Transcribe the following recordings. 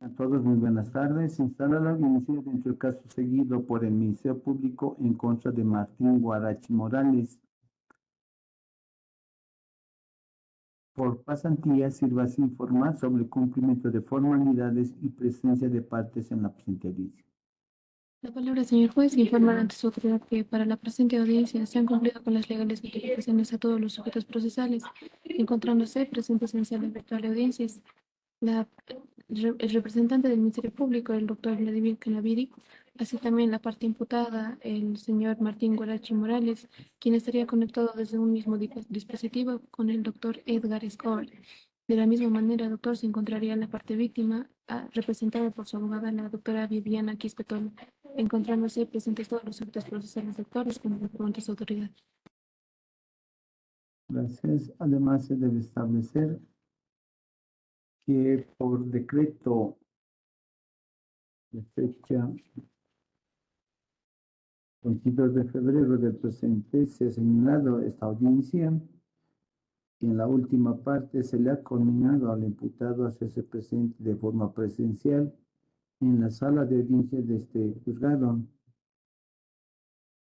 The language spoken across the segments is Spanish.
A todos, muy buenas tardes. Se instala la audiencia dentro del caso seguido por el Ministerio Público en contra de Martín Guarachi Morales. Por pasantía, sírvase informar sobre el cumplimiento de formalidades y presencia de partes en la presente audiencia. La palabra, señor juez, informar ante su autoridad que para la presente audiencia se han cumplido con las legales notificaciones a todos los sujetos procesales, encontrándose presentes en sala virtual de audiencias el representante del Ministerio Público, el doctor Vladimir Canaviri, así también la parte imputada, el señor Martín Guarachi Morales, quien estaría conectado desde un mismo dispositivo con el doctor Edgar Escobar. De la misma manera, doctor, se encontraría la parte víctima, representada por su abogada, la doctora Viviana Quispetol, encontrándose presentes todos los actos procesales doctores como ante su autoridad. Gracias. Además, se debe establecer que por decreto de fecha 22 de febrero del presente se ha señalado esta audiencia y en la última parte se le ha conminado al imputado a hacerse presente de forma presencial en la sala de audiencia de este juzgado.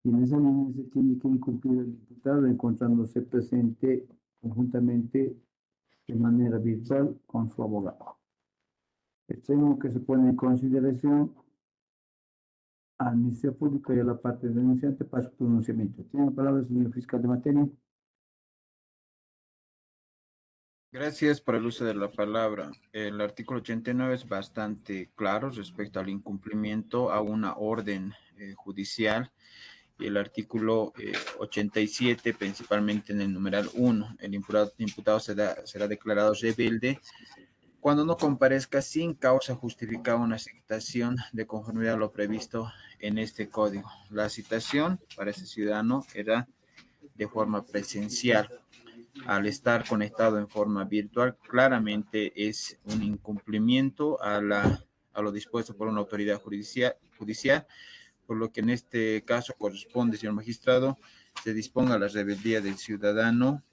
Y en esa línea se tiene que incumplir el imputado encontrándose presente conjuntamente de manera virtual con su abogado. Extremo que se pone en consideración al Ministerio Público y a la parte denunciante para su pronunciamiento. Tiene la palabra el señor fiscal de materia. Gracias por el uso de la palabra. El artículo 89 es bastante claro respecto al incumplimiento a una orden judicial, y el artículo 87, principalmente en el numeral 1, el imputado será declarado rebelde cuando no comparezca sin causa justificada una citación de conformidad a lo previsto en este código. La citación para ese ciudadano era de forma presencial. Al estar conectado en forma virtual, claramente es un incumplimiento a lo dispuesto por una autoridad judicial, por lo que en este caso corresponde, señor magistrado, se disponga la rebeldía del ciudadano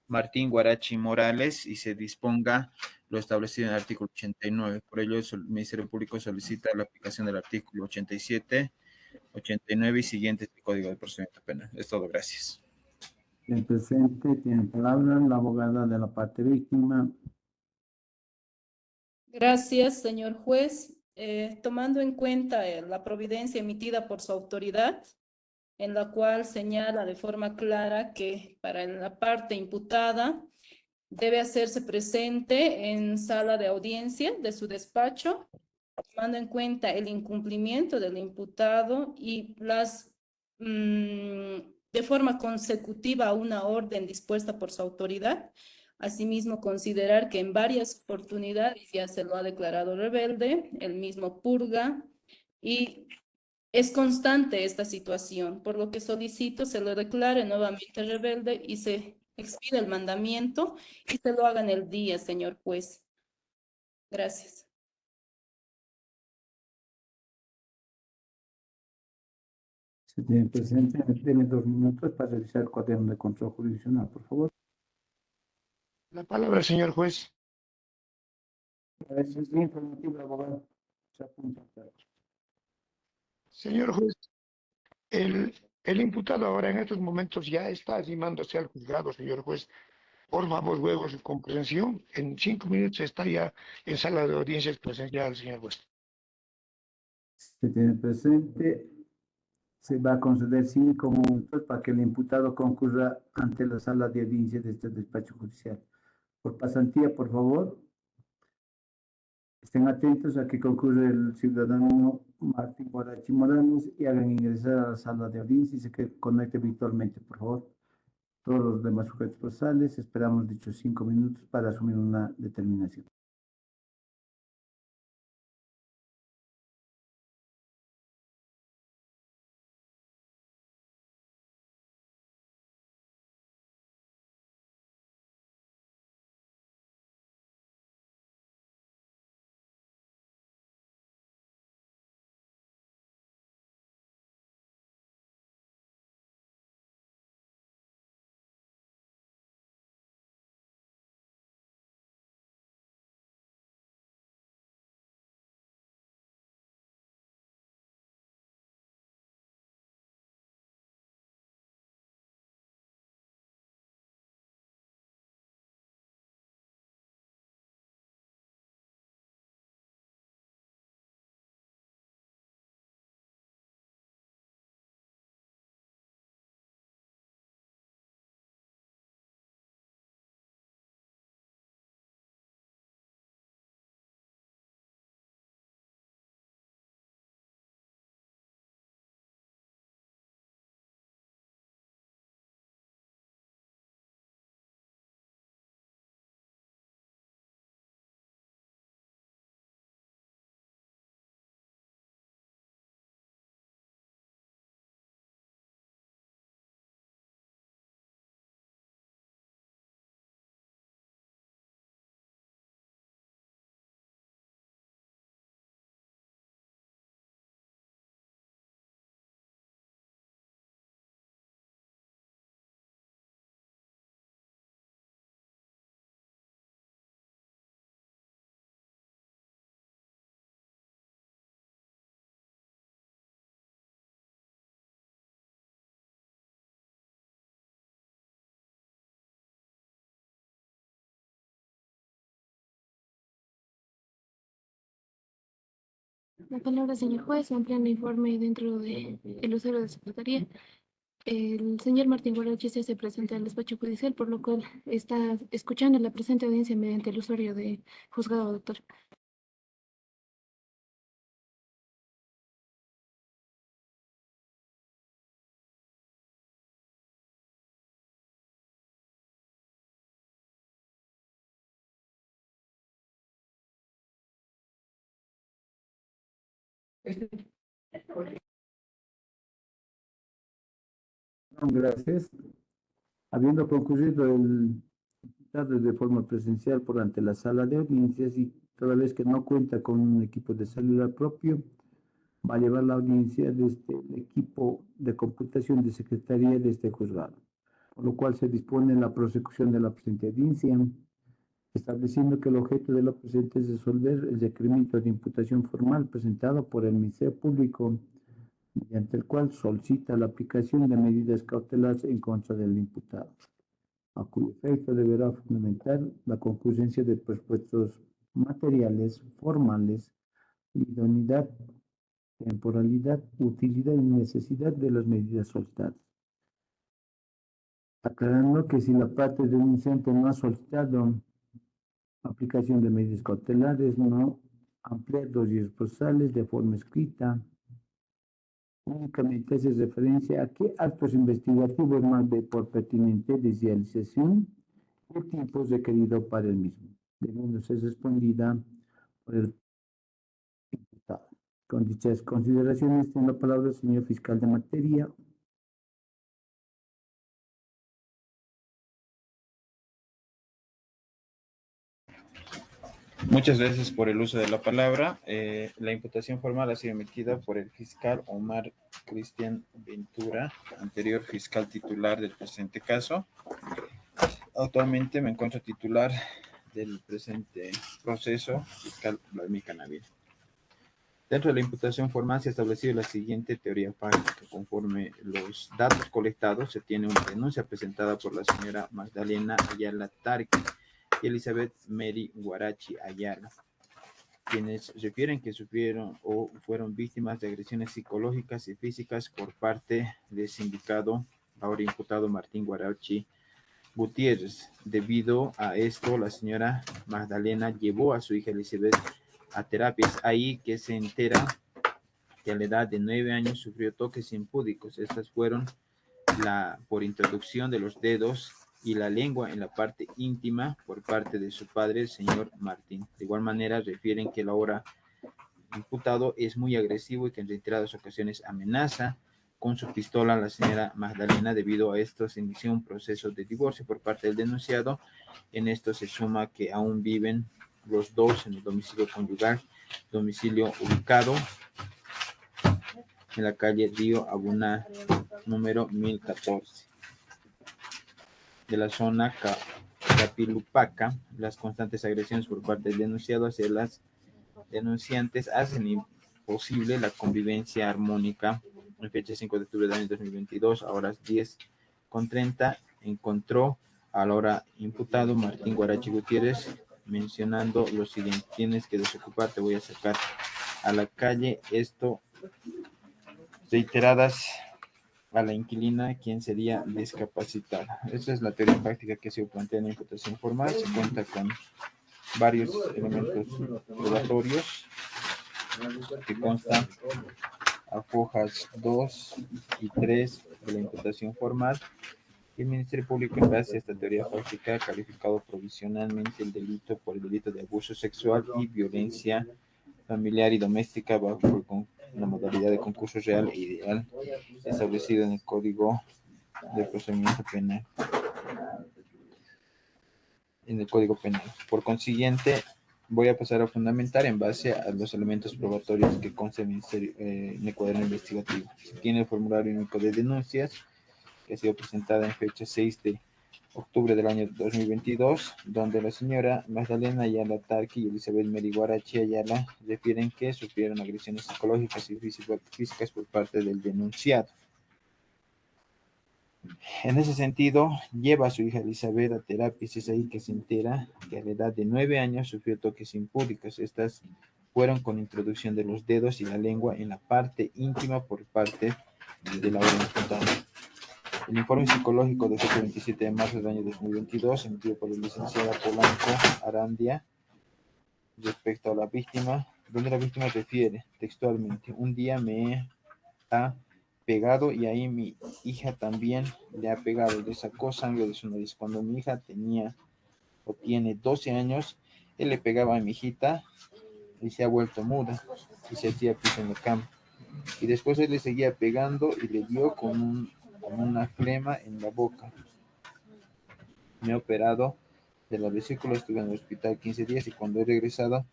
Martín Guarachi Morales y se disponga lo establecido en el artículo 89. Por ello, el Ministerio Público solicita la aplicación del artículo 87, 89 y siguientes del Código de Procedimiento Penal. Es todo, gracias. El presente tiene palabra la abogada de la parte víctima. Gracias, señor juez. Tomando en cuenta la providencia emitida por su autoridad, en la cual señala de forma clara que para la parte imputada debe hacerse presente en sala de audiencia de su despacho, tomando en cuenta el incumplimiento del imputado y de forma consecutiva a una orden dispuesta por su autoridad. Asimismo, considerar que en varias oportunidades ya se lo ha declarado rebelde, el mismo purga, y es constante esta situación, por lo que solicito se lo declare nuevamente rebelde y se expida el mandamiento y se lo haga en el día, señor juez. Gracias. Se tiene presente, tiene 2 minutos para revisar el cuaderno de control jurisdiccional, por favor. La palabra, señor juez. Gracias, informativo, abogado. Se apunta. Señor juez, el imputado ahora en estos momentos ya está arrimándose al juzgado, señor juez. Por favor, luego su comprensión. En 5 minutos está ya en sala de audiencias presencial, señor juez. Se tiene presente, se va a conceder 5 minutos para que el imputado concurra ante la sala de audiencia de este despacho judicial. Por pasantía, por favor, estén atentos a que concurre el ciudadano Martín Guarachi Morales y hagan ingresar a la sala de audiencia y se conecte virtualmente, por favor. Todos los demás sujetos procesales, esperamos dichos 5 minutos para asumir una determinación. La palabra, señor juez, ampliando informe dentro del usuario de secretaría. El señor Martín Guarachi se hace presente al despacho judicial, por lo cual está escuchando la presente audiencia mediante el usuario de juzgado, doctor. Gracias. Habiendo concurrido el diputado de forma presencial por ante la sala de audiencias y toda vez que no cuenta con un equipo de celular propio, va a llevar la audiencia desde el equipo de computación de secretaría de este juzgado, por lo cual se dispone la prosecución de la presente audiencia, estableciendo que el objeto de la presente es resolver el requerimiento de imputación formal presentado por el Ministerio Público, mediante el cual solicita la aplicación de medidas cautelares en contra del imputado, a cuyo efecto deberá fundamentar la concurrencia de presupuestos materiales, formales, idoneidad, temporalidad, utilidad y necesidad de las medidas solicitadas. Aclarando que si la parte denunciante no ha solicitado aplicación de medidas cautelares, no ampliar dosis procesales de forma escrita, únicamente hace referencia a qué actos investigativos más de por pertinente desvialización y el tiempo requerido para el mismo, debiendo ser respondida por el imputado. Con dichas consideraciones, tiene la palabra el señor fiscal de materia. Muchas gracias por el uso de la palabra. La imputación formal ha sido emitida por el fiscal Omar Cristian Ventura, anterior fiscal titular del presente caso. Actualmente me encuentro titular del presente proceso, fiscal Vladimir Canaviel. Dentro de la imputación formal se ha establecido la siguiente teoría fáctica. Conforme los datos colectados, se tiene una denuncia presentada por la señora Magdalena Ayala Tarqui y Elizabeth Mary Guarachi Ayala, quienes refieren que sufrieron o fueron víctimas de agresiones psicológicas y físicas por parte del sindicado, ahora imputado Martín Guarachi Gutiérrez. Debido a esto, la señora Magdalena llevó a su hija Elizabeth a terapias. Ahí que se entera que a la edad de 9 años sufrió toques impúdicos. Estas fueron por introducción de los dedos y la lengua en la parte íntima por parte de su padre, el señor Martín. De igual manera, refieren que el ahora imputado es muy agresivo y que en reiteradas ocasiones amenaza con su pistola a la señora Magdalena. Debido a esto, se inició un proceso de divorcio por parte del denunciado. En esto se suma que aún viven los dos en el domicilio conyugal, domicilio ubicado en la calle Río Abuna, número 1014. De la zona Capilupaca, las constantes agresiones por parte del denunciado hacia las denunciantes hacen imposible la convivencia armónica. En fecha 5 de octubre del año 2022, a horas 10:30, encontró al ahora imputado Martín Guarachi Gutiérrez mencionando lo siguiente: tienes que desocuparte, voy a sacar a la calle. Esto reiteradas a la inquilina, quien sería discapacitada. Esta es la teoría práctica que se plantea en la imputación formal. Se cuenta con varios elementos probatorios que constan a hojas 2 y 3 de la imputación formal. El Ministerio Público, en base a esta teoría práctica, ha calificado provisionalmente el delito por el delito de abuso sexual y violencia familiar y doméstica bajo la modalidad de concurso real e ideal establecido en el Código de Procedimiento Penal. Por consiguiente, voy a pasar a fundamentar en base a los elementos probatorios que consta en el cuaderno investigativo. Se tiene el formulario único de denuncias, que ha sido presentada en fecha 6 de octubre del año 2022, donde la señora Magdalena Ayala Tarqui y Elizabeth Mary Guarachi Ayala refieren que sufrieron agresiones psicológicas y físicas por parte del denunciado. En ese sentido, lleva a su hija Elizabeth a terapias. Es ahí que se entera que a la edad de 9 años sufrió toques impúdicos. Estas fueron con introducción de los dedos y la lengua en la parte íntima por parte de la orden imputada. El informe psicológico de fecha 27 de marzo del año 2022, emitido por la licenciada Polanco Arandia, respecto a la víctima, donde la víctima refiere textualmente: un día me ha pegado y ahí mi hija también le ha pegado y le sacó sangre de su nariz. Cuando mi hija tenía o tiene 12 años, él le pegaba a mi hijita y se ha vuelto muda y se hacía pis en la cama. Y después él le seguía pegando y le dio con una flema en la boca. Me he operado de la vesícula, estuve en el hospital 15 días y cuando he regresado,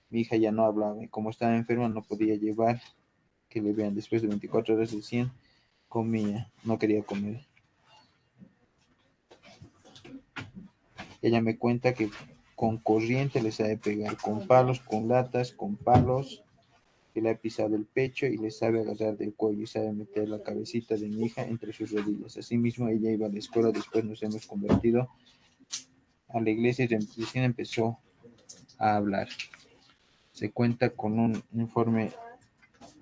mi hija ya no hablaba y como estaba enferma no podía llevar que le vean. Después de 24 horas recién comía, no quería comer. Ella me cuenta que con corriente le sabe pegar, con palos, con latas, con palos, que le ha pisado el pecho y le sabe agarrar del cuello y sabe meter la cabecita de mi hija entre sus rodillas. Asimismo, ella iba a la escuela, después nos hemos convertido a la iglesia y recién empezó a hablar. Se cuenta con un informe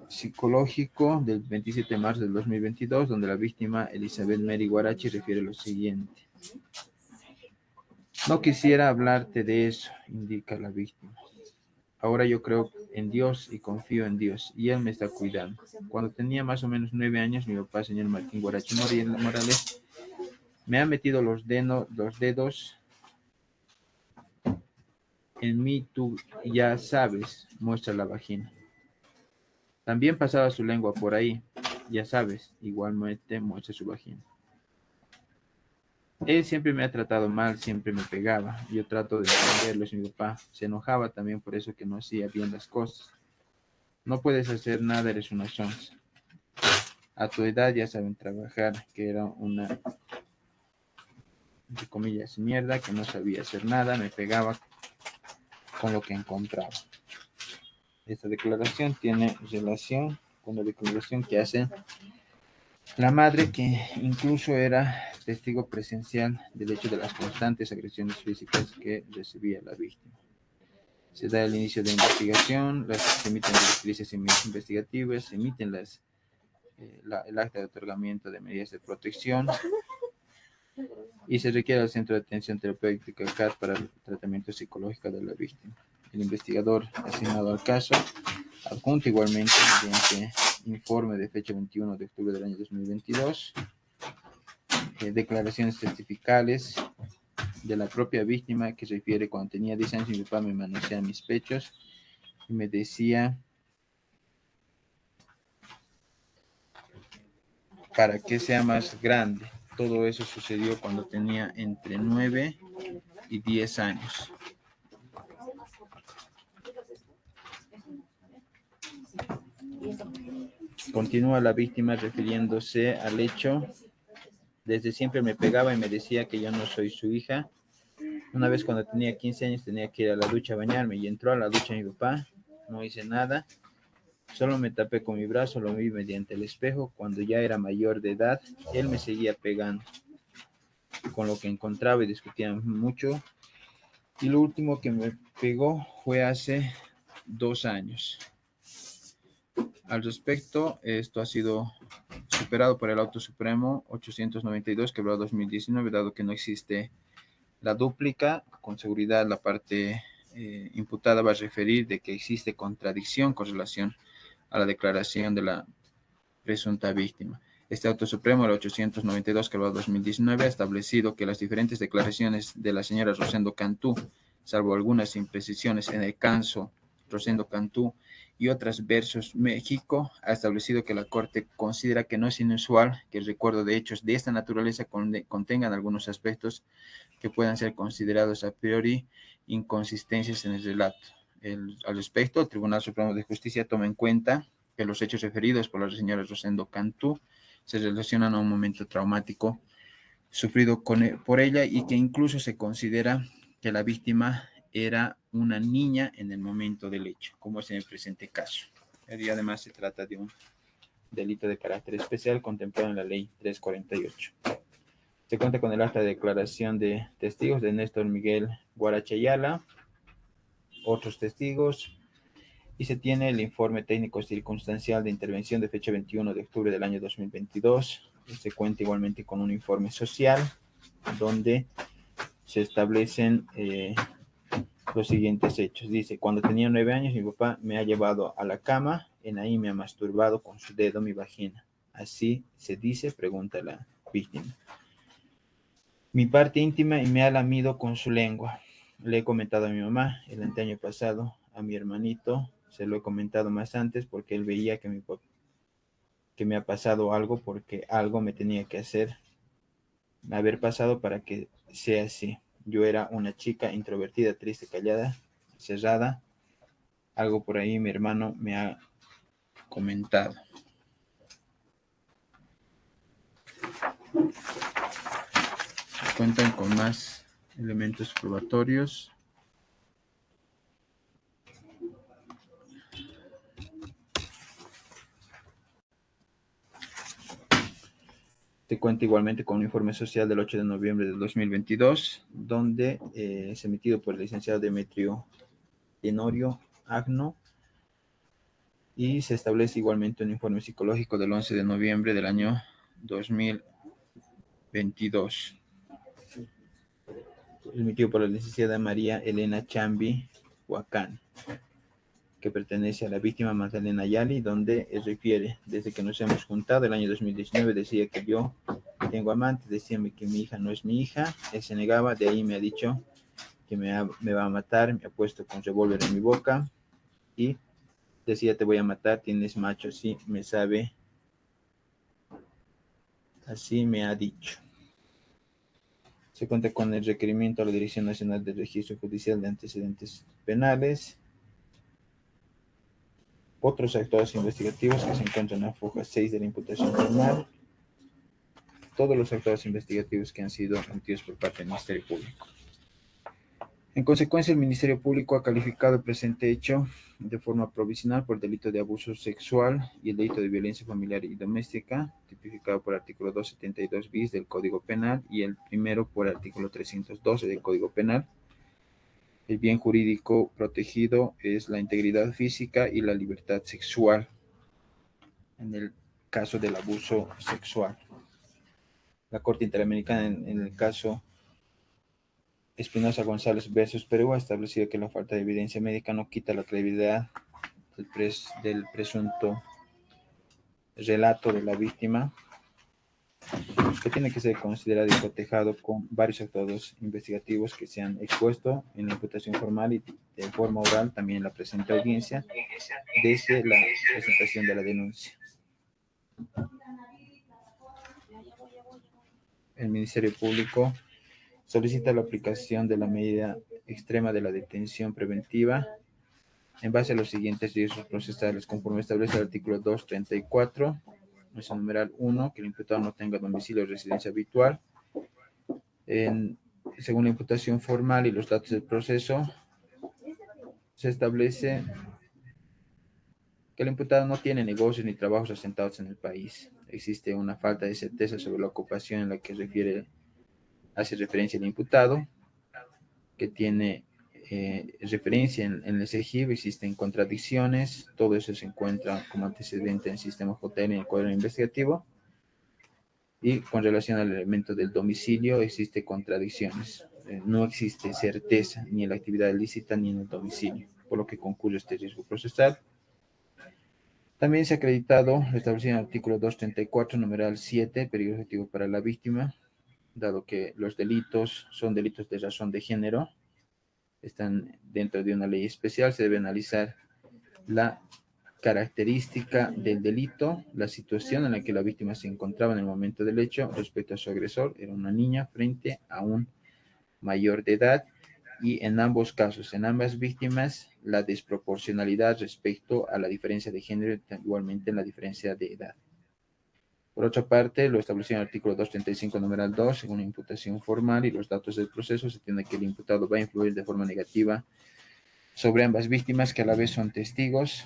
psicológico del 27 de marzo del 2022, donde la víctima Elizabeth Mary Guarachi refiere lo siguiente: no quisiera hablarte de eso, indica la víctima. Ahora yo creo en Dios y confío en Dios y Él me está cuidando. Cuando tenía más o menos 9 años, mi papá, señor Martín Guarachi Morales, me ha metido los dedos en mí, tú ya sabes, muestra la vagina. También pasaba su lengua por ahí, ya sabes, igualmente muestra su vagina. Él siempre me ha tratado mal, siempre me pegaba. Yo trato de entenderlo, mi papá se enojaba también por eso que no hacía bien las cosas. No puedes hacer nada, eres una sonsa. A tu edad ya saben trabajar, que era una, entre comillas, mierda, que no sabía hacer nada, me pegaba con lo que encontraba. Esta declaración tiene relación con la declaración que hace la madre, que incluso era testigo presencial del hecho de las constantes agresiones físicas que recibía la víctima. Se da el inicio de investigación, se emiten directrices investigativas, se emiten el acta de otorgamiento de medidas de protección y se requiere al Centro de Atención Terapéutica CAT para el tratamiento psicológico de la víctima. El investigador asignado al caso adjunta igualmente mediante informe de fecha 21 de octubre del año 2022 declaraciones testificales de la propia víctima, que refiere: cuando tenía 10 años mi papá me manoseaba mis pechos y me decía para que sea más grande. Todo eso sucedió cuando tenía entre 9 y 10 años. Continúa la víctima refiriéndose al hecho: desde siempre me pegaba y me decía que yo no soy su hija. Una vez cuando tenía 15 años tenía que ir a la ducha a bañarme y entró a la ducha mi papá, no hice nada, solo me tapé con mi brazo, lo vi mediante el espejo. Cuando ya era mayor de edad, él me seguía pegando, con lo que encontraba y discutía mucho. Y lo último que me pegó fue hace 2 años. Al respecto, esto ha sido superado por el Auto Supremo 892, quebrado 2019, dado que no existe la dúplica. Con seguridad la parte imputada va a referir de que existe contradicción con relación a la declaración de la presunta víctima. Este Auto Supremo, el 892, quebrado 2019, ha establecido que las diferentes declaraciones de la señora Rosendo Cantú, salvo algunas imprecisiones en el caso Rosendo Cantú y otras versus México, ha establecido que la Corte considera que no es inusual que el recuerdo de hechos de esta naturaleza contengan algunos aspectos que puedan ser considerados a priori inconsistencias en el relato. Al respecto, el Tribunal Supremo de Justicia toma en cuenta que los hechos referidos por la señora Rosendo Cantú se relacionan a un momento traumático sufrido por ella y que incluso se considera que la víctima era una niña en el momento del hecho, como es en el presente caso. Y además se trata de un delito de carácter especial contemplado en la Ley 348. Se cuenta con el acta de declaración de testigos de Néstor Miguel Guarachayala, otros testigos, Y se tiene el informe técnico circunstancial de intervención de fecha 21 de octubre del año 2022. Se cuenta igualmente con un informe social donde se establecen los siguientes hechos. Dice, cuando tenía 9 años, mi papá me ha llevado a la cama, en ahí me ha masturbado con su dedo mi vagina. Así se dice, pregunta la víctima. Mi parte íntima y me ha lamido con su lengua. Le he comentado a mi mamá el anteaño pasado, a mi hermanito, se lo he comentado más antes porque él veía que me ha pasado algo porque algo me tenía que haber pasado para que sea así. Yo era una chica introvertida, triste, callada, cerrada. Algo por ahí mi hermano me ha comentado. Cuentan con más elementos probatorios. Te cuenta igualmente con un informe social del 8 de noviembre del 2022, donde es emitido por el licenciado Demetrio Tenorio Agno, y se establece igualmente un informe psicológico del 11 de noviembre del año 2022, emitido por la licenciada María Elena Chambi Huacán, que pertenece a la víctima Magdalena Yali, donde refiere, desde que nos hemos juntado el año 2019, decía que yo tengo amante, decía que mi hija no es mi hija, él se negaba, de ahí me ha dicho que me va a matar, me ha puesto con revólver en mi boca y decía te voy a matar, tienes macho, sí, me sabe, así me ha dicho. Se cuenta con el requerimiento a la Dirección Nacional de Registro Judicial de Antecedentes Penales. Otros actos investigativos que se encuentran en la foja 6 de la imputación formal. Todos los actos investigativos que han sido emitidos por parte del Ministerio Público. En consecuencia, el Ministerio Público ha calificado el presente hecho de forma provisional por delito de abuso sexual y el delito de violencia familiar y doméstica, tipificado por el artículo 272 bis del Código Penal y el primero por el artículo 312 del Código Penal. El bien jurídico protegido es la integridad física y la libertad sexual en el caso del abuso sexual. La Corte Interamericana en el caso Espinosa González versus Perú ha establecido que la falta de evidencia médica no quita la credibilidad del presunto relato de la víctima, que tiene que ser considerado y cotejado con varios actos investigativos que se han expuesto en la imputación formal y de forma oral también en la presente audiencia desde la presentación de la denuncia. El Ministerio Público solicita la aplicación de la medida extrema de la detención preventiva en base a los siguientes riesgos procesales, conforme establece el artículo 234, nuestro numeral 1, que el imputado no tenga domicilio o residencia habitual. Según la imputación formal y los datos del proceso, se establece que el imputado no tiene negocios ni trabajos asentados en el país. Existe una falta de certeza sobre la ocupación en la que hace referencia el imputado, que tiene referencia en el CEGIB, existen contradicciones, todo eso se encuentra como antecedente en el sistema JN y en el cuadro investigativo, y con relación al elemento del domicilio existe contradicciones, no existe certeza ni en la actividad ilícita ni en el domicilio, por lo que concurre este riesgo procesal. También se ha acreditado lo establecido en el artículo 234, numeral 7, peligro objetivo para la víctima, dado que los delitos son delitos de razón de género, están dentro de una ley especial, se debe analizar la característica del delito, la situación en la que la víctima se encontraba en el momento del hecho respecto a su agresor, era una niña frente a un mayor de edad, y en ambos casos, en ambas víctimas, la desproporcionalidad respecto a la diferencia de género, igualmente en la diferencia de edad. Por otra parte, lo establecido en el artículo 235, numeral 2, según la imputación formal y los datos del proceso, se tiene que el imputado va a influir de forma negativa sobre ambas víctimas, que a la vez son testigos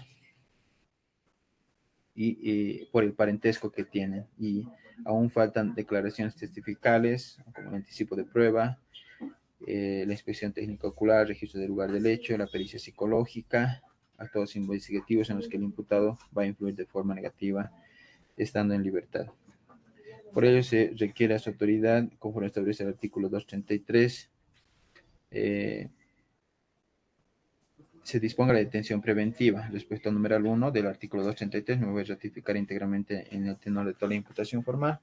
y por el parentesco que tienen. Y aún faltan declaraciones testificales, como el anticipo de prueba, la inspección técnica ocular, registro del lugar del hecho, la pericia psicológica actos investigativos en los que el imputado va a influir de forma negativa estando en libertad. Por ello se requiere a su autoridad, conforme establece el artículo 233, se disponga la detención preventiva. Respecto al numeral 1 del artículo 233, me voy a ratificar íntegramente en el tenor de toda la imputación formal,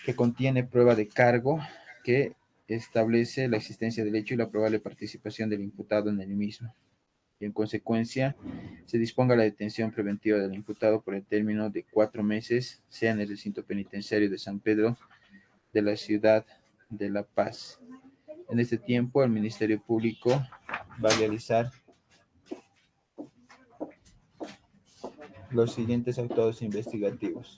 que contiene prueba de cargo que establece la existencia del hecho y la probable participación del imputado en el mismo. Y en consecuencia, se disponga la detención preventiva del imputado por el término de 4 meses, sea en el recinto penitenciario de San Pedro de la ciudad de La Paz. En este tiempo, el Ministerio Público va a realizar los siguientes actos investigativos,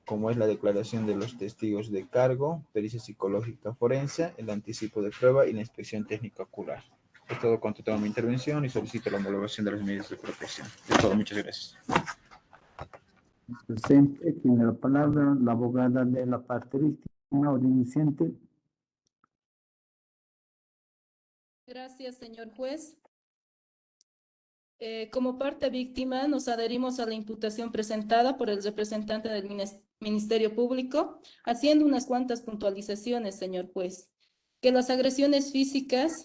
como es la declaración de los testigos de cargo, pericia psicológica forense, el anticipo de prueba y la inspección técnica ocular. Es todo cuanto tengo mi intervención y solicito la homologación de las medidas de protección. Es todo, muchas gracias. Presente, tiene la palabra la abogada de la parte víctima o denunciante. Gracias, señor juez. Como parte víctima, nos adherimos a la imputación presentada por el representante del Ministerio Público, haciendo unas cuantas puntualizaciones, señor juez. Que las agresiones físicas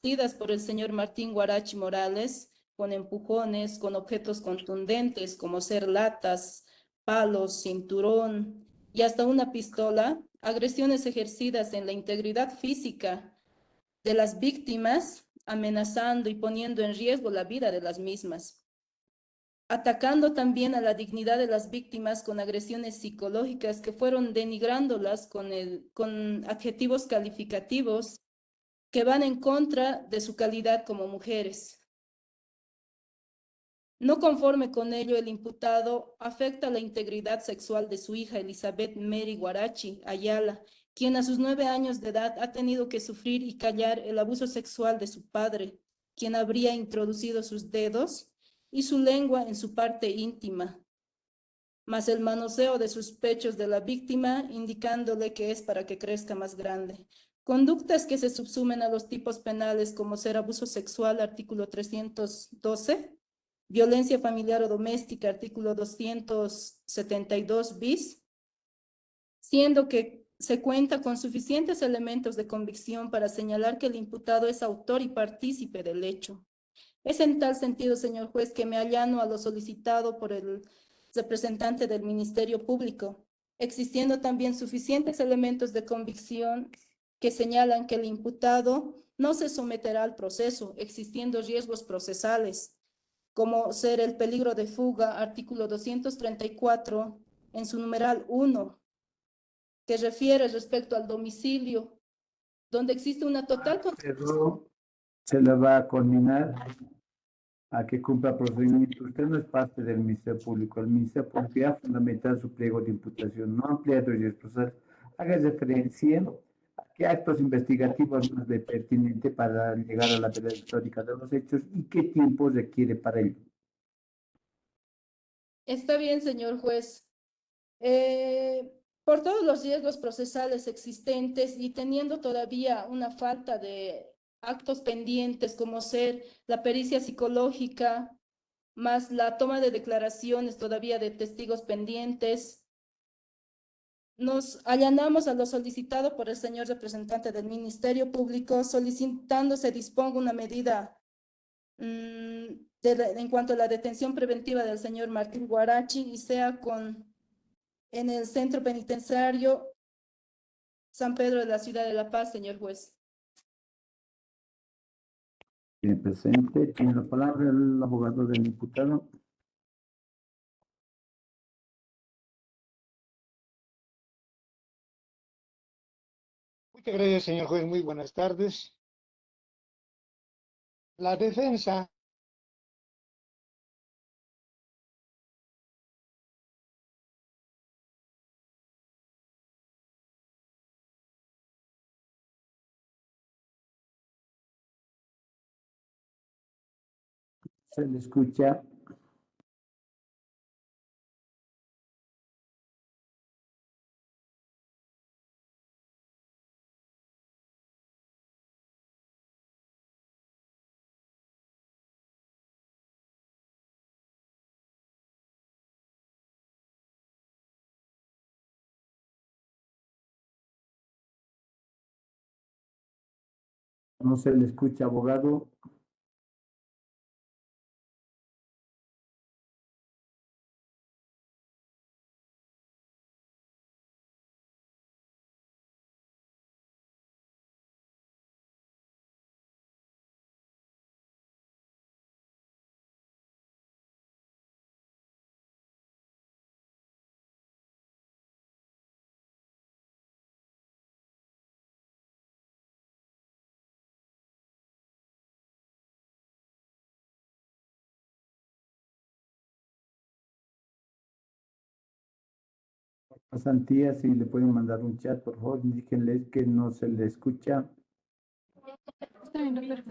ejercidas por el señor Martín Guarachi Morales, con empujones, con objetos contundentes, como ser latas, palos, cinturón y hasta una pistola, agresiones ejercidas en la integridad física de las víctimas, amenazando y poniendo en riesgo la vida de las mismas, atacando también a la dignidad de las víctimas con agresiones psicológicas que fueron denigrándolas con adjetivos calificativos que van en contra de su calidad como mujeres. No conforme con ello, el imputado afecta la integridad sexual de su hija Elizabeth Mary Guarachi Ayala, quien a sus 9 años de edad ha tenido que sufrir y callar el abuso sexual de su padre, quien habría introducido sus dedos y su lengua en su parte íntima, más el manoseo de sus pechos de la víctima, indicándole que es para que crezca más grande. Conductas que se subsumen a los tipos penales como ser abuso sexual, artículo 312, violencia familiar o doméstica, artículo 272 bis, siendo que se cuenta con suficientes elementos de convicción para señalar que el imputado es autor y partícipe del hecho. Es en tal sentido, señor juez, que me allano a lo solicitado por el representante del Ministerio Público, existiendo también suficientes elementos de convicción que señalan que el imputado no se someterá al proceso, existiendo riesgos procesales, como ser el peligro de fuga, artículo 234, en su numeral 1, que refiere respecto al domicilio, donde existe una total... Pero se le va a condenar a que cumpla procedimiento. Usted no es parte del Ministerio Público. El Ministerio Público ya ha fundamentado su pliego de imputación, no ha ampliado el procesal. Haga referencia a qué actos investigativos más de pertinente para llegar a la verdad histórica de los hechos y qué tiempo requiere para ello. Está bien, señor juez. Por todos los riesgos procesales existentes y teniendo todavía una falta de actos pendientes como ser la pericia psicológica, más la toma de declaraciones todavía de testigos pendientes, nos allanamos a lo solicitado por el señor representante del Ministerio Público, solicitando se disponga una medida en cuanto a la detención preventiva del señor Martín Guarachi y sea en el centro penitenciario San Pedro de la ciudad de La Paz, señor juez. Bien, presente, tiene la palabra el abogado del imputado. Muchas gracias, señor juez. Muy buenas tardes. La defensa Se le escucha. No se le escucha, abogado. Pasantía, si le pueden mandar un chat, por favor, indíquenles que no se le escucha. Está bien, doctor.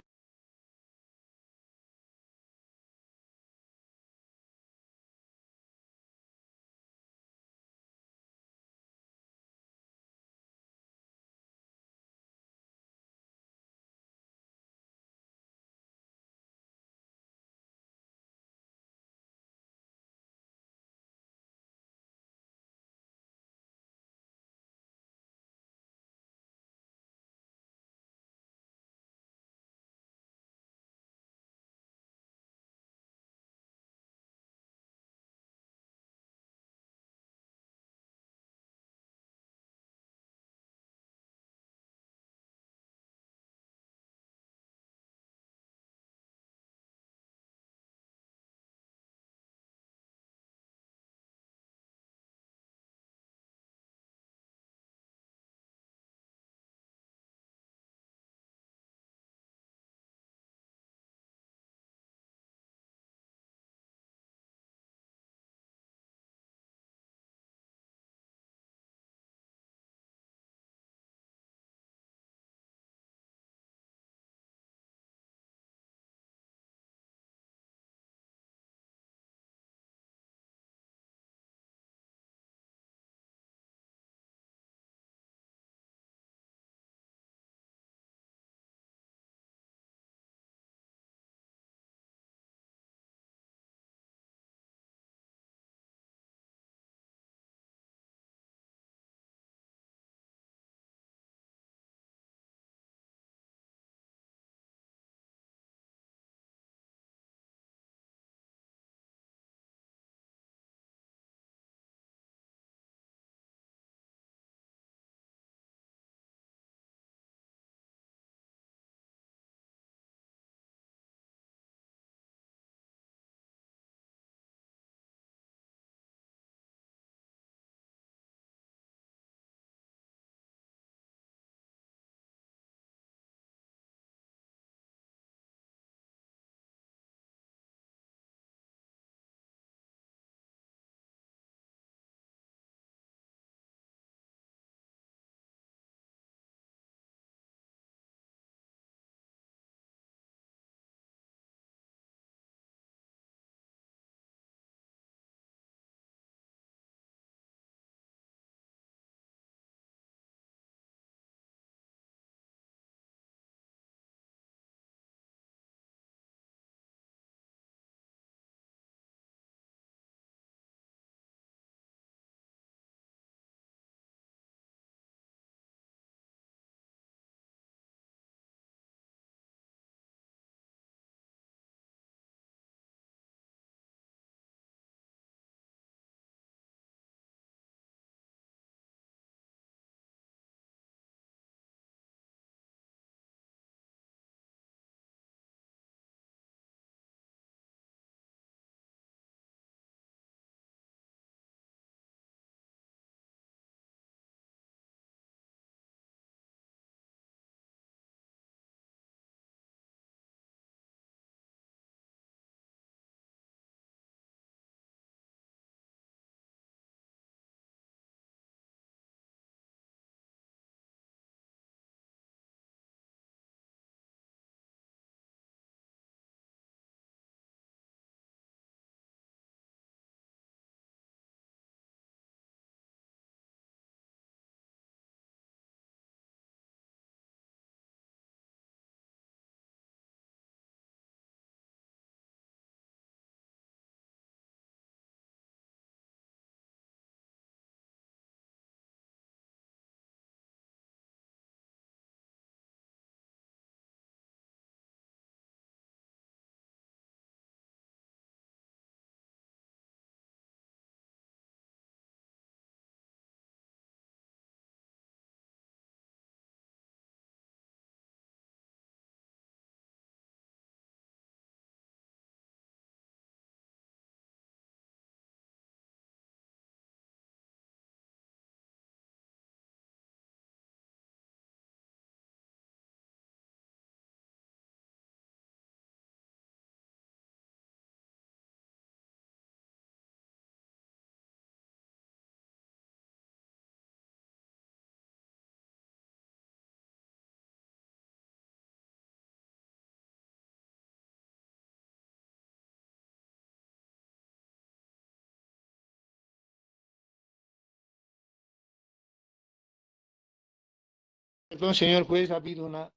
Perdón, señor juez, ha habido una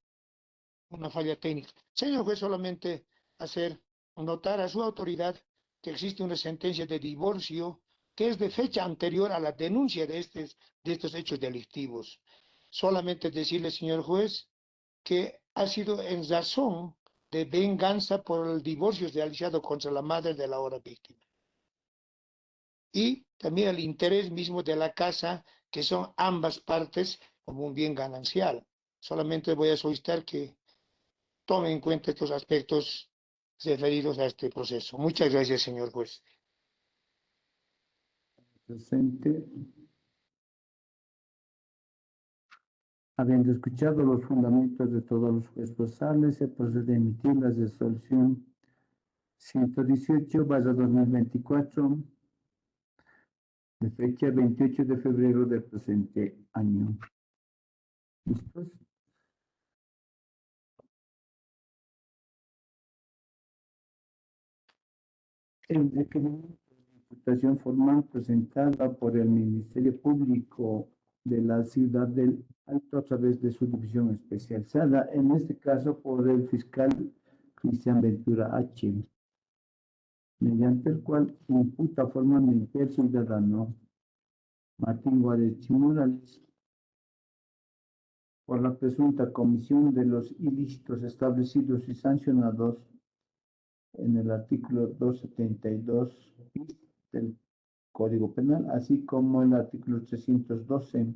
falla técnica. Señor juez, solamente hacer notar a su autoridad que existe una sentencia de divorcio que es de fecha anterior a la denuncia de estos hechos delictivos. Solamente decirle, señor juez, que ha sido en razón de venganza por el divorcio realizado contra la madre de la ahora víctima. Y también el interés mismo de la casa, que son ambas partes como un bien ganancial. Solamente voy a solicitar que tome en cuenta estos aspectos referidos a este proceso. Muchas gracias, señor juez. Presente. Habiendo escuchado los fundamentos de todos los responsables, se procede a emitir la resolución 118/2024 de fecha 28 de febrero del presente año. ¿Listos? El requerimiento de imputación formal presentada por el Ministerio Público de la Ciudad del Alto a través de su división especializada, en este caso por el fiscal Cristian Ventura H., mediante el cual imputa formalmente al ciudadano Martín Guarechi Morales por la presunta comisión de los ilícitos establecidos y sancionados en el artículo 272 del Código Penal, así como el artículo 312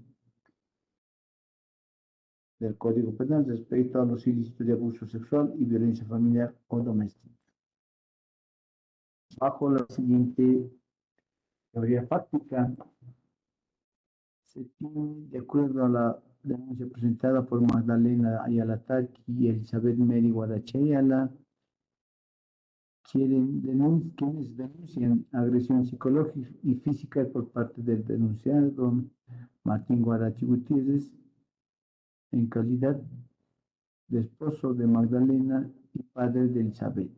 del Código Penal respecto a los ilícitos de abuso sexual y violencia familiar o doméstica. Bajo la siguiente teoría fáctica, se tiene, de acuerdo a la denuncia presentada por Magdalena Ayala Tarqui y Elizabeth Mary Guarache Ayala, quienes denuncian agresión psicológica y física por parte del denunciado Martín Guarache Gutiérrez en calidad de esposo de Magdalena y padre de Elizabeth.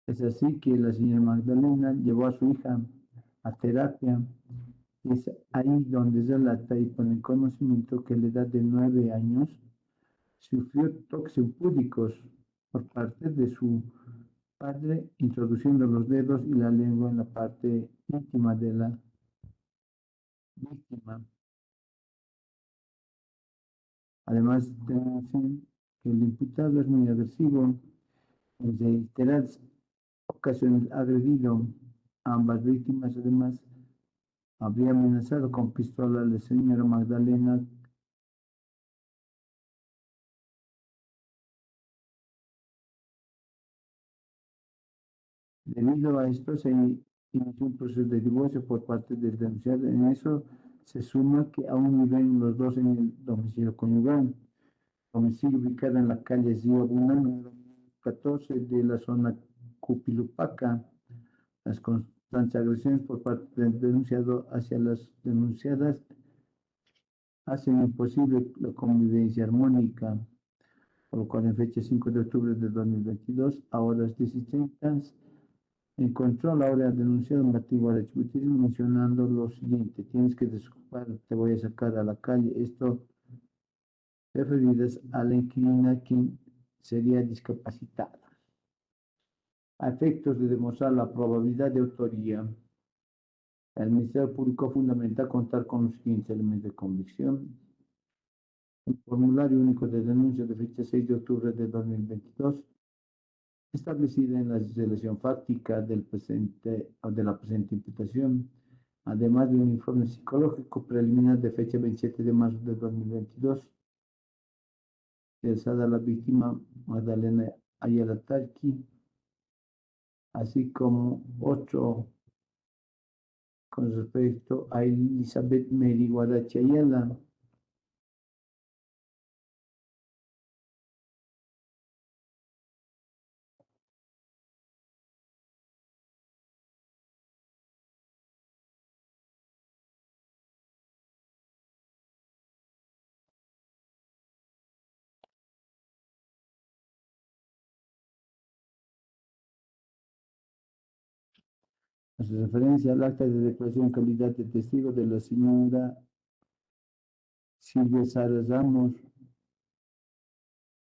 Es así que la señora Magdalena llevó a su hija a terapia. Es ahí donde relata y pone en conocimiento que a la edad de 9 años sufrió toques púdicos por parte de su padre, introduciendo los dedos y la lengua en la parte íntima de la víctima. Además, denuncian que el imputado es muy agresivo, en reiteradas ocasiones ha agredido a ambas víctimas. Además, habría amenazado con pistola a la señora Magdalena. Debido a esto, se inició un proceso de divorcio por parte del denunciado. En eso se suma que aún viven los dos en el domicilio conyugal, domicilio ubicado en la calle Río Buna, número 14 de la zona Cupilupaca. Las constantes agresiones por parte del denunciado hacia las denunciadas hacen imposible la convivencia armónica, por lo cual en fecha 5 de octubre de 2022, a horas 10:30, encontró a la hora denunciada Martín Guarache Gutiérrez mencionando lo siguiente: tienes que desocupar, te voy a sacar a la calle. Esto referidas a la inquilina quien sería discapacitada. A efectos de demostrar la probabilidad de autoría, el Ministerio Público fundamenta contar con los siguientes elementos de convicción: el formulario único de denuncia de fecha 6 de octubre de 2022, establecida en la relación fáctica del presente o de la presente imputación, además de un informe psicológico preliminar de fecha 27 de marzo de 2022, realizada a la víctima Magdalena Ayala Tarqui, así como otro con respecto a Elizabeth Mary Guarache Ayala. Hace referencia al acta de declaración en calidad de testigo de la señora Silvia Sara Ramos,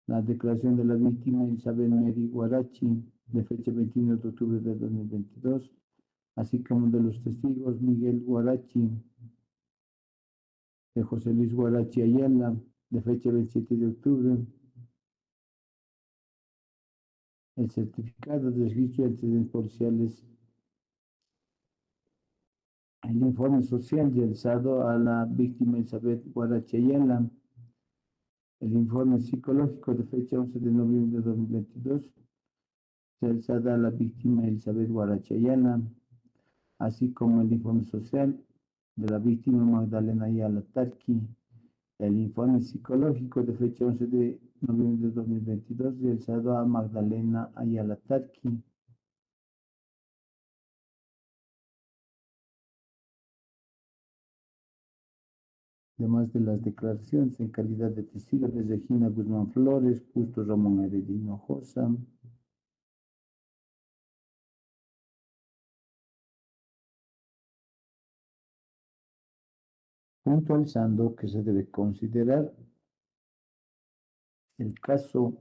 la declaración de la víctima Isabel Mary Guarachi, de fecha 21 de octubre de 2022, así como de los testigos Miguel Guarachi, de José Luis Guarachi Ayala, de fecha 27 de octubre, el certificado de registro de antecedentes policiales, el informe social realizado a la víctima Isabel Guarachi Ayala, el informe psicológico de fecha 11 de noviembre de 2022, realizada a la víctima Elizabeth Guarachi Ayala, así como el informe social de la víctima Magdalena Ayala Tarqui, el informe psicológico de fecha 11 de noviembre de 2022, realizado a Magdalena Ayala Tarqui. Además de las declaraciones en calidad de testigo de Regina Guzmán Flores, Justo Ramón Heredino Josa, puntualizando que se debe considerar el caso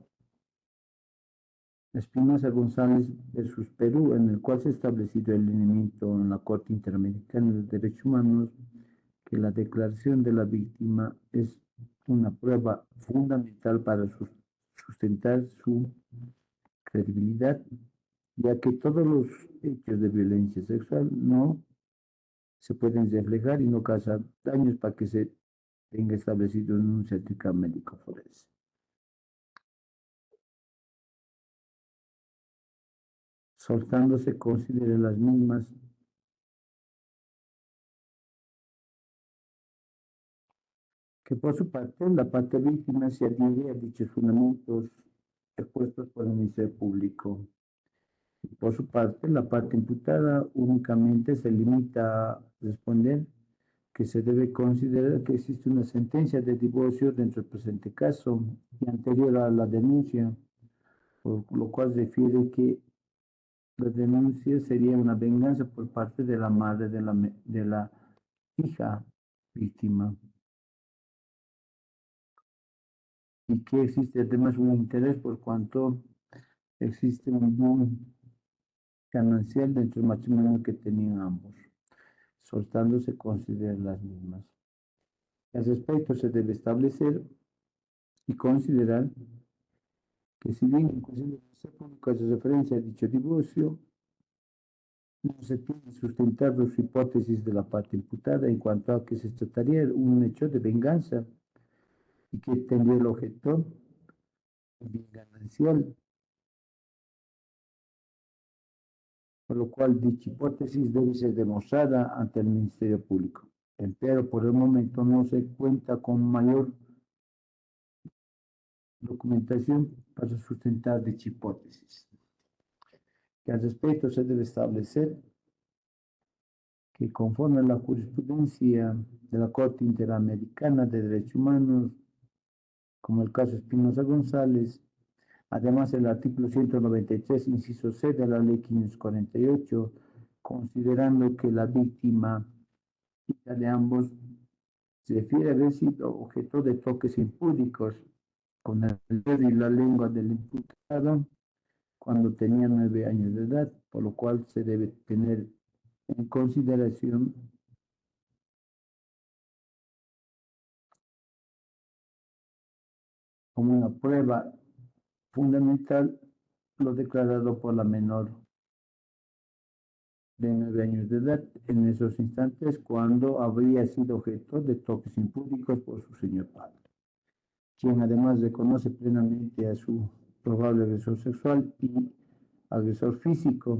Espinosa González versus Perú, en el cual se ha establecido el lineamiento en la Corte Interamericana de Derechos Humanos que la declaración de la víctima es una prueba fundamental para sustentar su credibilidad, ya que todos los hechos de violencia sexual no se pueden reflejar y no causar daños para que se tenga establecido en un certificado médico forense. Soltándose considera las mismas que por su parte la parte víctima se adhiere a dichos fundamentos expuestos por el Ministerio Público. Por su parte, la parte imputada únicamente se limita a responder que se debe considerar que existe una sentencia de divorcio dentro del presente caso y anterior a la denuncia, por lo cual refiere que la denuncia sería una venganza por parte de la madre de la hija víctima y que existe además un interés por cuanto existe un bien ganancial dentro del matrimonio que tenían ambos, soltándose considerar las mismas. Al respecto se debe establecer y considerar que si bien en cuestión de Ministerio Público hace referencia a dicho divorcio, no se tiene sustentado su hipótesis de la parte imputada en cuanto a que se trataría de un hecho de venganza y que tendría el objeto bien ganancial, por lo cual dicha hipótesis debe ser demostrada ante el Ministerio Público. Pero por el momento no se cuenta con mayor documentación para sustentar dicha hipótesis. Que al respecto se debe establecer que conforme a la jurisprudencia de la Corte Interamericana de Derechos Humanos, como el caso Espinosa González, además el artículo 193, inciso C de la Ley 548, considerando que la víctima hija de ambos se refiere a haber sido objeto de toques impúdicos con el dedo y la lengua del imputado cuando tenía 9 años de edad, por lo cual se debe tener en consideración como una prueba fundamental lo declarado por la menor de 9 años de edad en esos instantes cuando habría sido objeto de toques impúdicos por su señor padre, quien además reconoce plenamente a su probable agresor sexual y agresor físico.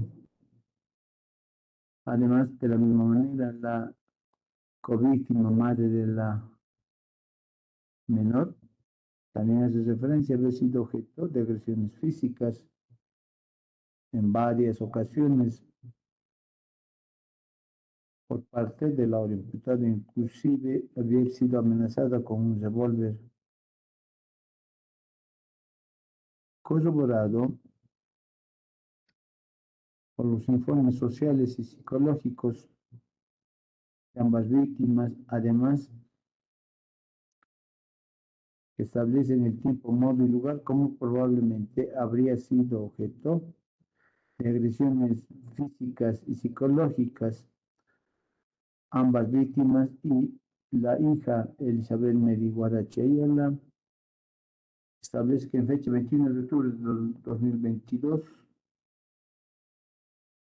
Además, de la misma manera, la covíctima madre de la menor también hace referencia a haber sido objeto de agresiones físicas en varias ocasiones por parte de la imputada, inclusive había sido amenazada con un revólver. Corroborado por los informes sociales y psicológicos de ambas víctimas, además que establecen el tiempo, modo y lugar como probablemente habría sido objeto de agresiones físicas y psicológicas, ambas víctimas, y la hija Elizabeth Mary Guarache Ayala establece que en fecha 21 de octubre de 2022,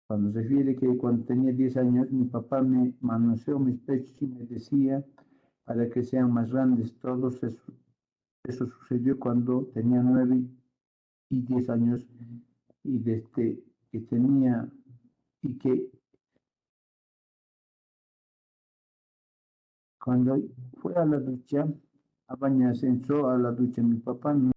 cuando se refiere que cuando tenía 10 años, mi papá me manoseó mis pechos y me decía para que sean más grandes todos. Eso sucedió cuando tenía 9 y 10 años, y desde que tenía, y que cuando fue a la ducha, a bañarse, entró a la ducha, mi papá no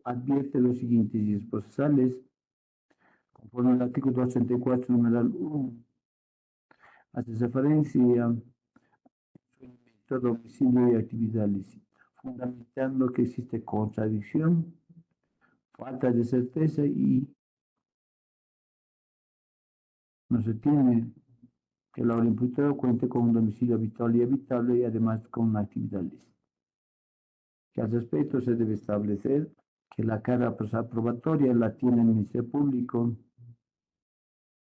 advierte los siguientes días procesales, conforme al artículo 284, numeral 1, hace referencia a domicilio y actividad lícita, fundamentando que existe contradicción, falta de certeza y no se tiene que el imputado cuente con un domicilio habitual y habitable y además con una actividad lícita. Que al respecto se debe establecer que la carga probatoria la tiene el Ministerio Público,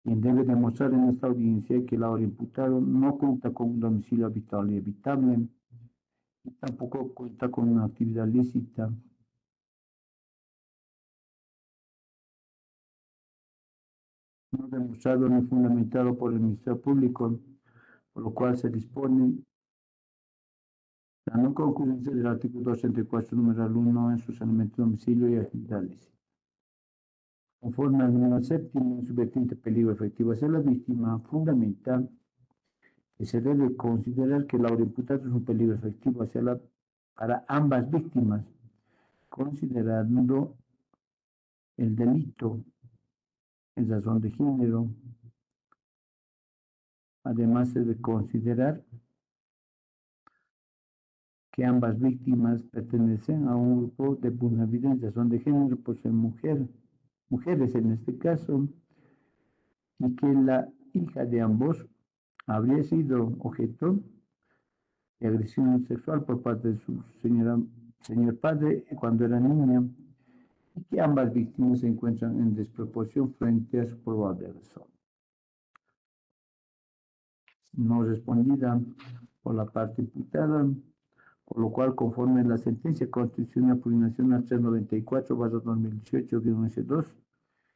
quien debe demostrar en esta audiencia que el imputado no cuenta con un domicilio habitual y habitable y tampoco cuenta con una actividad lícita. No demostrado ni fundamentado por el Ministerio Público, por lo cual se dispone la no concurrencia del artículo 284, numeral 1, en sus elementos de domicilio y actividad lícita. Conforme al número séptimo, en su vertiente peligro efectivo hacia la víctima, fundamenta que se debe considerar que el imputado es un peligro efectivo para ambas víctimas, considerando el delito en razón de género. Además, se debe considerar que ambas víctimas pertenecen a un grupo de vulnerabilidad en razón de género por ser mujeres en este caso, y que la hija de ambos habría sido objeto de agresión sexual por parte de su señor padre cuando era niña, y que ambas víctimas se encuentran en desproporción frente a su probable agresor. No respondida por la parte imputada, por lo cual, conforme a la sentencia constitucional plurinacional 394/2018-2,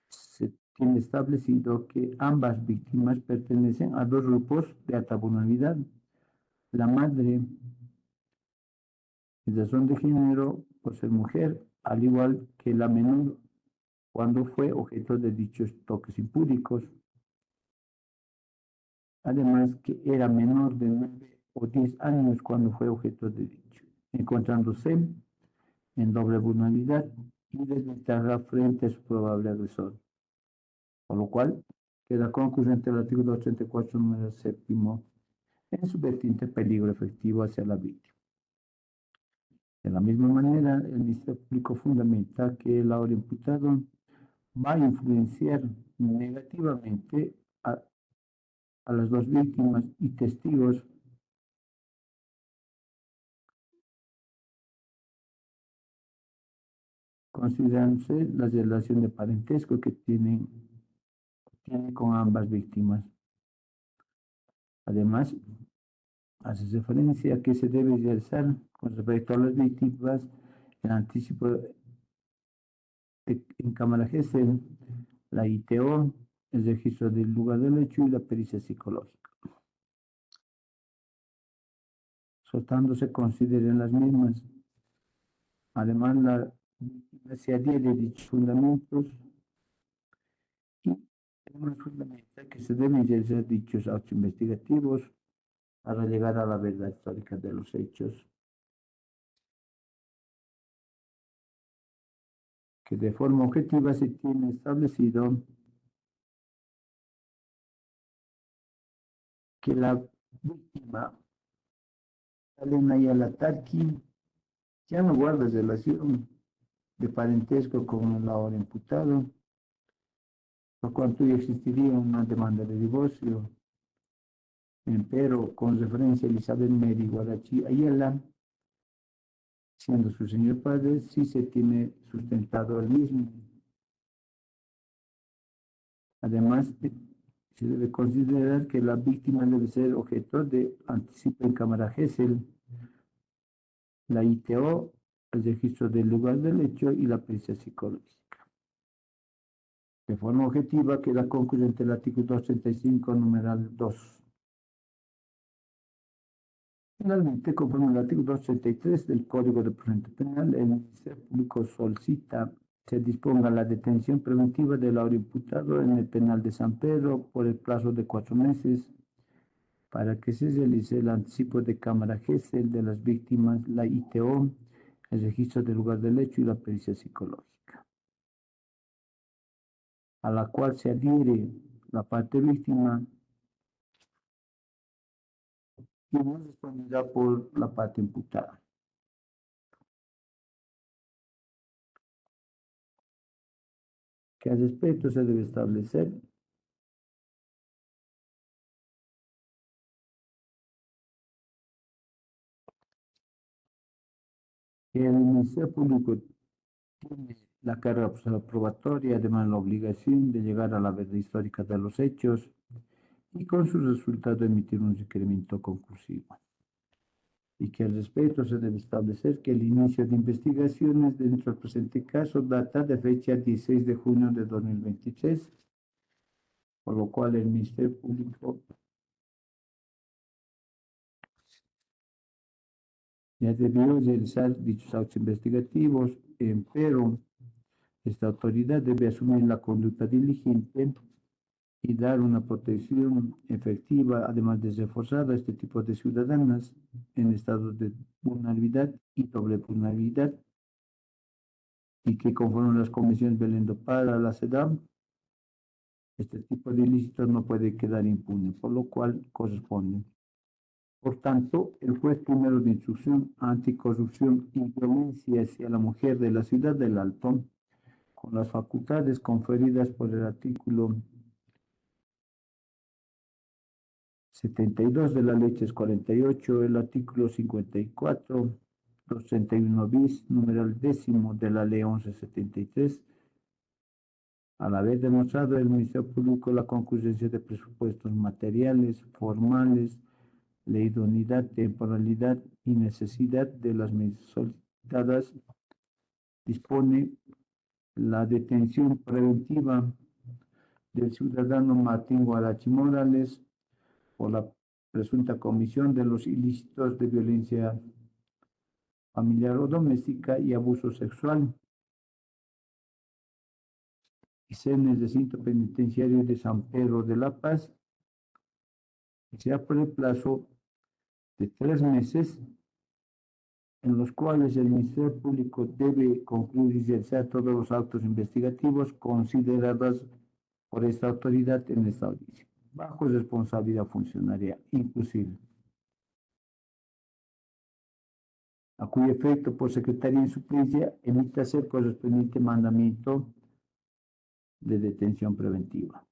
se tiene establecido que ambas víctimas pertenecen a dos grupos de alta vulnerabilidad. La madre, en razón de género, por ser mujer, al igual que la menor, cuando fue objeto de dichos toques impúdicos. Además, que era menor de 9 o 10 años cuando fue objeto de dicho, encontrándose en doble vulnerabilidad y desventaja frente a su probable agresor. Por lo cual, queda concurrente el artículo 284, número séptimo, en su vertiente peligro efectivo hacia la víctima. De la misma manera, el Ministerio Público fundamenta que el ahora imputado va a influenciar negativamente a las dos víctimas y testigos considerándose la relación de parentesco que tiene con ambas víctimas. Además, hace referencia a que se debe realizar con respecto a las víctimas el anticipo en cámara GESEL, la ITO, el registro del lugar del hecho y la pericia psicológica. Soltándose consideren las mismas. Además, la víctima se adhiere a dichos fundamentos y Además, fundamenta que se deben realizar dichos actos investigativos para llegar a la verdad histórica de los hechos, que de forma objetiva se tiene establecido que la víctima, Elena Yalatarki, ya no guarda relación de parentesco con el ahora imputado, por cuanto ya existiría una demanda de divorcio, pero con referencia a Elizabeth Mary Guarachi Ayala, siendo su señor padre, sí se tiene sustentado el mismo. Además, se debe considerar que la víctima debe ser objeto de anticipo en cámara GESEL, la ITO, el registro del lugar del hecho y la pericia psicológica. De forma objetiva queda concluyente el artículo 235, numeral 2. Finalmente, conforme al artículo 233 del Código de Procedimiento Penal, el Ministerio Público solicita se disponga la detención preventiva del ahora imputado en el penal de San Pedro por el plazo de 4 meses para que se realice el anticipo de cámara GESEL de las víctimas, la ITO, el registro del lugar del hecho y la pericia psicológica, a la cual se adhiere la parte víctima y no responderá por la parte imputada. Que al respecto se debe establecer que el Ministerio Público tiene la carga probatoria, además la obligación de llegar a la verdad histórica de los hechos y con su resultado emitir un requerimiento conclusivo. Y que al respecto se debe establecer que el inicio de investigaciones dentro del presente caso data de fecha 16 de junio de 2023, por lo cual el Ministerio Público ya debió realizar dichos actos investigativos, pero esta autoridad debe asumir la conducta diligente y dar una protección efectiva, además de reforzar a este tipo de ciudadanas en estado de vulnerabilidad y doble vulnerabilidad, y que conforme a las convenciones Belén do Pará, la CEDAW, este tipo de ilícitos no puede quedar impune, por lo cual corresponde. Por tanto, el juez primero de instrucción anticorrupción y violencia hacia la mujer de la ciudad del Alto, con las facultades conferidas por el artículo 72 de la ley 348, el artículo 54, 231 bis, numeral décimo de la ley 1173, al haber demostrado el Ministerio Público la concurrencia de presupuestos materiales, formales, la idoneidad, temporalidad y necesidad de las medidas solicitadas, dispone la detención preventiva del ciudadano Martín Guarachi Morales por la presunta comisión de los ilícitos de violencia familiar o doméstica y abuso sexual y ser en el recinto penitenciario de San Pedro de la Paz, sea por el plazo de 3 meses, en los cuales el Ministerio Público debe concluir y realizar todos los actos investigativos considerados por esta autoridad en esta audiencia, bajo responsabilidad funcionaria inclusive, a cuyo efecto por secretaría en suplencia emítase el correspondiente mandamiento de detención preventiva.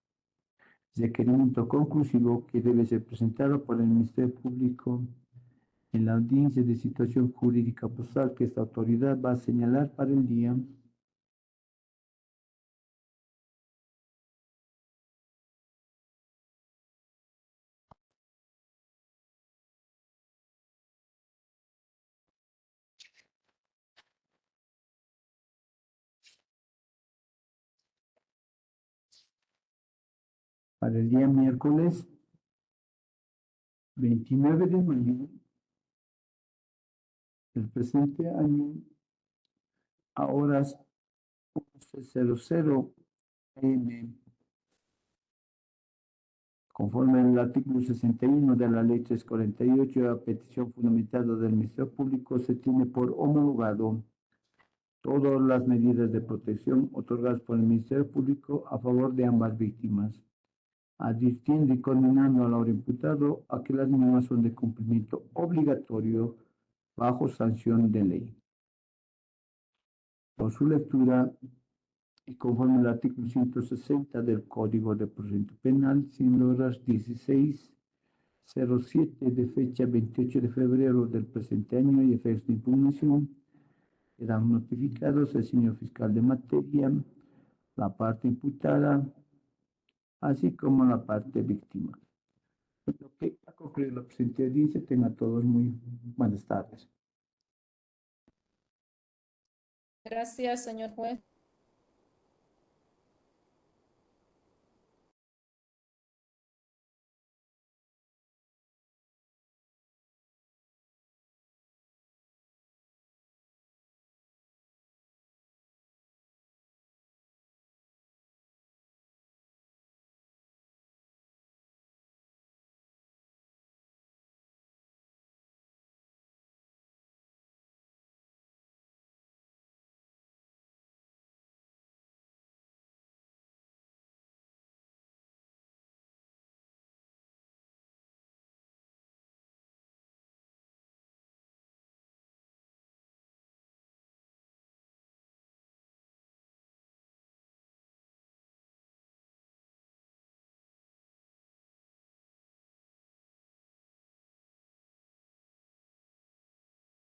Requerimiento conclusivo que debe ser presentado por el Ministerio Público en la audiencia de situación jurídica postal que esta autoridad va a señalar para el día miércoles 29 de mayo del presente año a horas 11:00 am Conforme al artículo 61 de la Ley 348, a petición fundamentada del Ministerio Público, se tiene por homologado todas las medidas de protección otorgadas por el Ministerio Público a favor de ambas víctimas, advirtiendo y condenando al ahora imputado a que las mismas son de cumplimiento obligatorio bajo sanción de ley. Por su lectura, y conforme al artículo 160 del Código de Procedimiento Penal, siendo horas 16:07 de fecha 28 de febrero del presente año y efectos de impugnación, quedan notificados el señor fiscal de materia, la parte imputada, así como la parte víctima. Lo que ha concluido la presente audiencia, tengan todos muy buenas tardes. Gracias, señor juez.